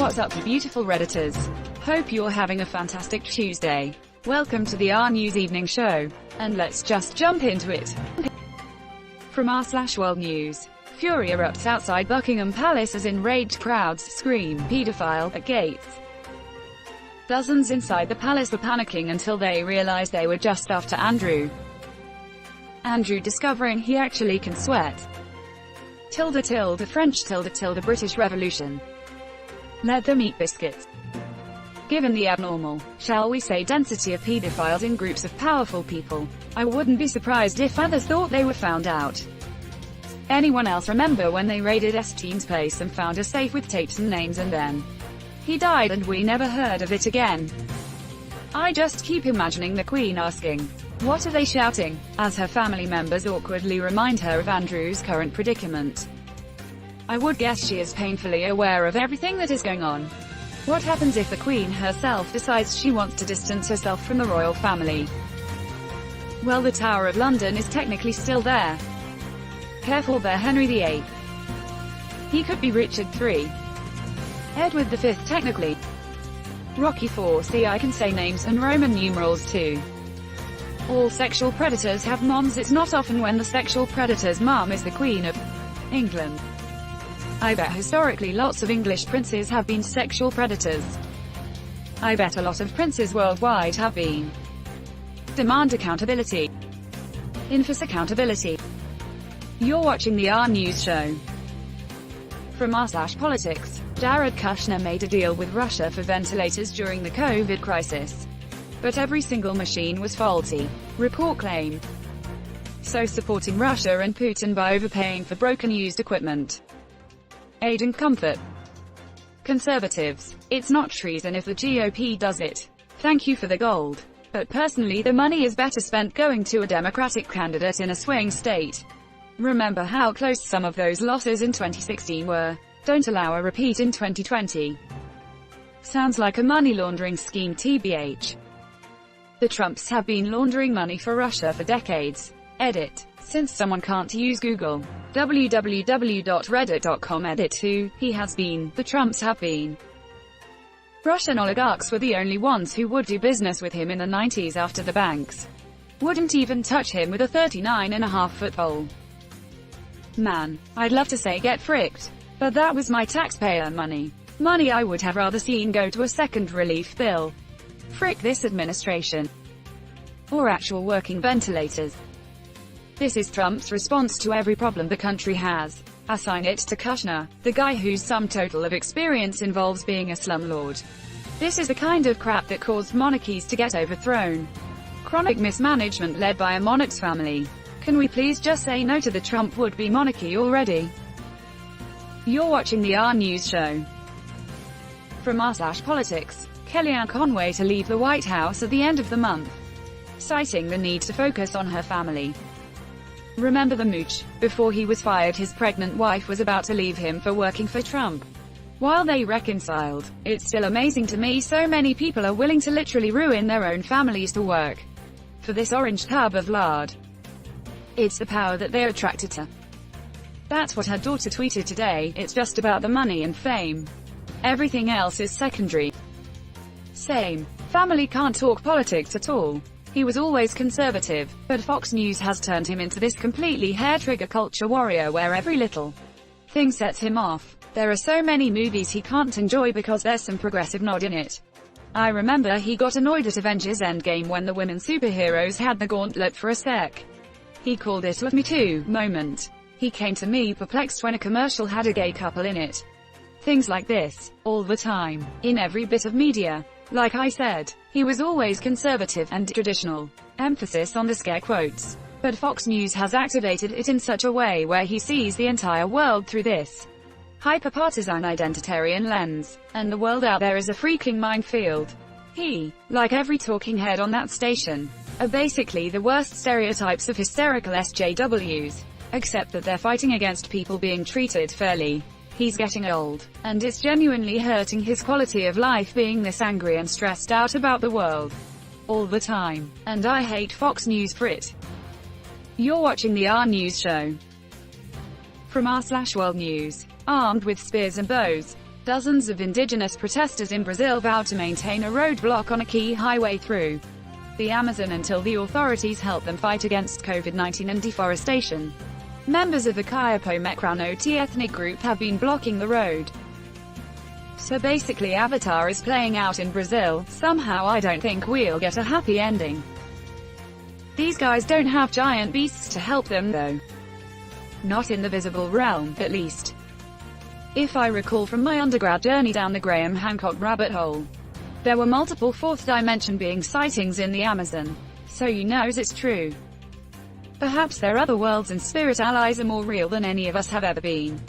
What's up, you beautiful Redditors? Hope you're having a fantastic Tuesday. Welcome to the RNEWS Evening Show. And let's just jump into it. From r/World News. Fury erupts outside Buckingham Palace as enraged crowds scream "paedophile" at gates. Dozens inside the palace were panicking until they realized they were just after Andrew discovering he actually can sweat. French British Revolution. Let them eat biscuits. Given the abnormal, shall we say, density of pedophiles in groups of powerful people, I wouldn't be surprised if others thought they were found out. Anyone else remember when they raided Epstein's place and found a safe with tapes and names, and then he died and we never heard of it again? I just keep imagining the Queen asking, "What are they shouting?" as her family members awkwardly remind her of Andrew's current predicament. I would guess she is painfully aware of everything that is going on. What happens if the Queen herself decides she wants to distance herself from the royal family? Well, the Tower of London is technically still there. Careful there, Henry VIII. He could be Richard III. Edward V technically. Rocky IV, see, I can say names and Roman numerals too. All sexual predators have moms. It's not often when the sexual predator's mom is the Queen of England. I bet historically lots of English princes have been sexual predators. I bet a lot of princes worldwide have been. Demand accountability. Enforce accountability. You're watching the RNEWS show. From r/Politics. Jared Kushner made a deal with Russia for ventilators during the COVID crisis. But every single machine was faulty, report claimed. So supporting Russia and Putin by overpaying for broken used equipment. Aid and comfort. Conservatives. It's not treason if the GOP does it. Thank you for the gold. But personally, the money is better spent going to a Democratic candidate in a swing state. Remember how close some of those losses in 2016 were. Don't allow a repeat in 2020. Sounds like a money laundering scheme, TBH. The Trumps have been laundering money for Russia for decades. Edit. Since someone can't use Google. www.reddit.com. Edit. Who he has been, the Trumps have been. Russian oligarchs were the only ones who would do business with him in the 90s after the banks wouldn't even touch him with a 39.5-foot pole. Man, I'd love to say get fricked. But that was my taxpayer money. Money I would have rather seen go to a second relief bill. Frick this administration. Or actual working ventilators. This is Trump's response to every problem the country has. Assign it to Kushner, the guy whose sum total of experience involves being a slumlord. This is the kind of crap that caused monarchies to get overthrown. Chronic mismanagement led by a monarch's family. Can we please just say no to the Trump would-be monarchy already? You're watching the RNEWS show. From r/Politics. Kellyanne Conway to leave the White House at the end of the month, citing the need to focus on her family. Remember the mooch? Before he was fired, his pregnant wife was about to leave him for working for Trump. While they reconciled, it's still amazing to me so many people are willing to literally ruin their own families to work for this orange tub of lard. It's the power that they're attracted to. That's what her daughter tweeted today. It's just about the money and fame. Everything else is secondary. Same. Family can't talk politics at all. He was always conservative, but Fox News has turned him into this completely hair-trigger culture warrior where every little thing sets him off. There are so many movies he can't enjoy because there's some progressive nod in it. I remember he got annoyed at Avengers Endgame when the women superheroes had the gauntlet for a sec. He called it a "me too" moment. He came to me perplexed when a commercial had a gay couple in it. Things like this, all the time, in every bit of media. Like I said, he was always conservative and traditional. Emphasis on the scare quotes. But Fox News has activated it in such a way where he sees the entire world through this hyper-partisan identitarian lens. And the world out there is a freaking minefield. He, like every talking head on that station, are basically the worst stereotypes of hysterical SJWs. Except that they're fighting against people being treated fairly. He's getting old, and it's genuinely hurting his quality of life being this angry and stressed out about the world all the time. And I hate Fox News for it. You're watching the RNEWS show. From r/World News. Armed with spears and bows. Dozens of indigenous protesters in Brazil vowed to maintain a roadblock on a key highway through the Amazon until the authorities help them fight against COVID-19 and deforestation. Members of the Kayapó-Mekrano ethnic group have been blocking the road. So basically Avatar is playing out in Brazil. Somehow I don't think we'll get a happy ending. These guys don't have giant beasts to help them though. Not in the visible realm, at least. If I recall from my undergrad journey down the Graham Hancock rabbit hole, there were multiple fourth dimension being sightings in the Amazon. So you knows it's true. Perhaps their other worlds and spirit allies are more real than any of us have ever been.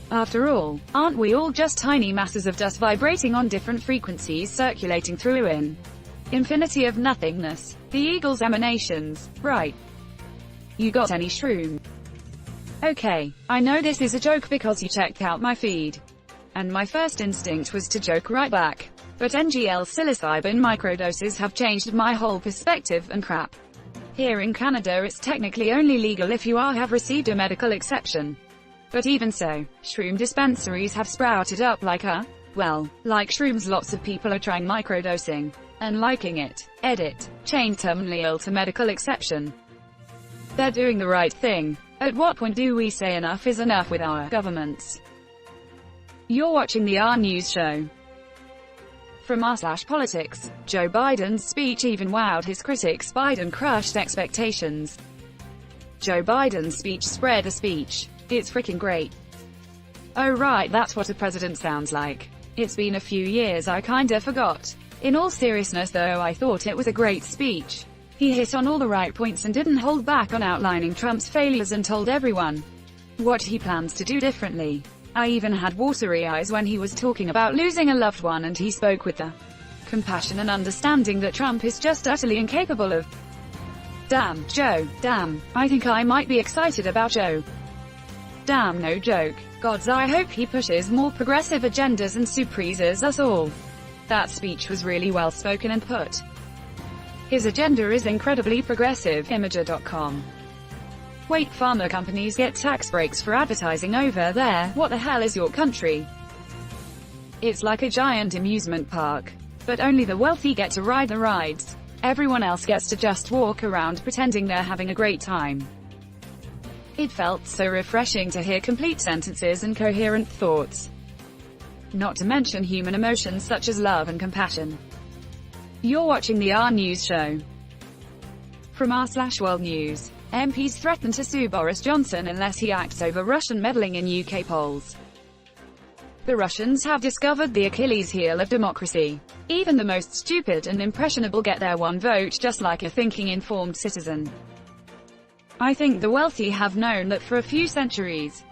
After all, aren't we all just tiny masses of dust vibrating on different frequencies circulating through an infinity of nothingness? The eagle's emanations, right? You got any shroom? Okay, I know this is a joke because you checked out my feed. And my first instinct was to joke right back. But NGL psilocybin microdoses have changed my whole perspective and crap. Here in Canada it's technically only legal if you have received a medical exception. But even so, shroom dispensaries have sprouted up like shrooms. Lots of people are trying microdosing and liking it. Edit. Change terminally ill to medical exception. They're doing the right thing. At what point do we say enough is enough with our governments? You're watching the RNEWS show. From r/politics, Joe Biden's speech even wowed his critics. Biden crushed expectations. Joe Biden's speech spread the speech. It's freaking great. Oh right, that's what a president sounds like. It's been a few years, I kinda forgot. In all seriousness though, I thought it was a great speech. He hit on all the right points and didn't hold back on outlining Trump's failures and told everyone what he plans to do differently. I even had watery eyes when he was talking about losing a loved one, and he spoke with the compassion and understanding that Trump is just utterly incapable of. Damn, Joe, damn, I think I might be excited about Joe. Damn, no joke. Gods, I hope he pushes more progressive agendas and surprises us all. That speech was really well spoken and put. His agenda is incredibly progressive. Imager.com. Wait, pharma companies get tax breaks for advertising over there. What the hell is your country? It's like a giant amusement park. But only the wealthy get to ride the rides. Everyone else gets to just walk around pretending they're having a great time. It felt so refreshing to hear complete sentences and coherent thoughts. Not to mention human emotions such as love and compassion. You're watching the RNEWS show. From r/World News. MPs threaten to sue Boris Johnson unless he acts over Russian meddling in UK polls. The Russians have discovered the Achilles heel of democracy. Even the most stupid and impressionable get their one vote, just like a thinking, informed citizen. I think the wealthy have known that for a few centuries.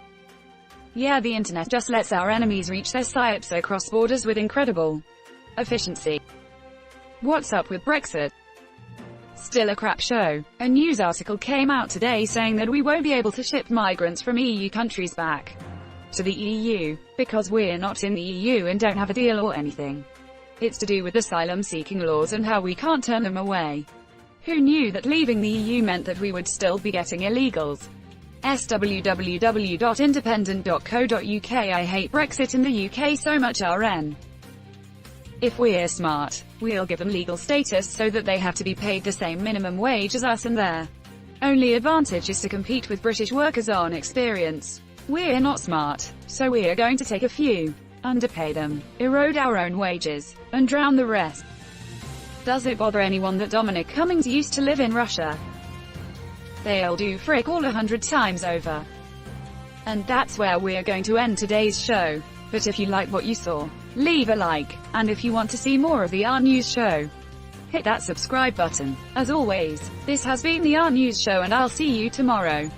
Yeah, the internet just lets our enemies reach their sights across borders with incredible efficiency. What's up with Brexit? Still a crap show. A news article came out today saying that we won't be able to ship migrants from EU countries back to the EU, because we're not in the EU and don't have a deal or anything. It's to do with asylum-seeking laws and how we can't turn them away. Who knew that leaving the EU meant that we would still be getting illegals? www.independent.co.uk. I hate Brexit and the UK so much. RN. If we're smart, we'll give them legal status so that they have to be paid the same minimum wage as us, and their only advantage is to compete with British workers on experience. We're not smart, so we're going to take a few, underpay them, erode our own wages, and drown the rest. Does it bother anyone that Dominic Cummings used to live in Russia? They'll do frick all 100 times over. And that's where we're going to end today's show. But if you like what you saw, leave a like, and if you want to see more of the RNEWS show, hit that subscribe button. As always, this has been the RNEWS show, and I'll see you tomorrow.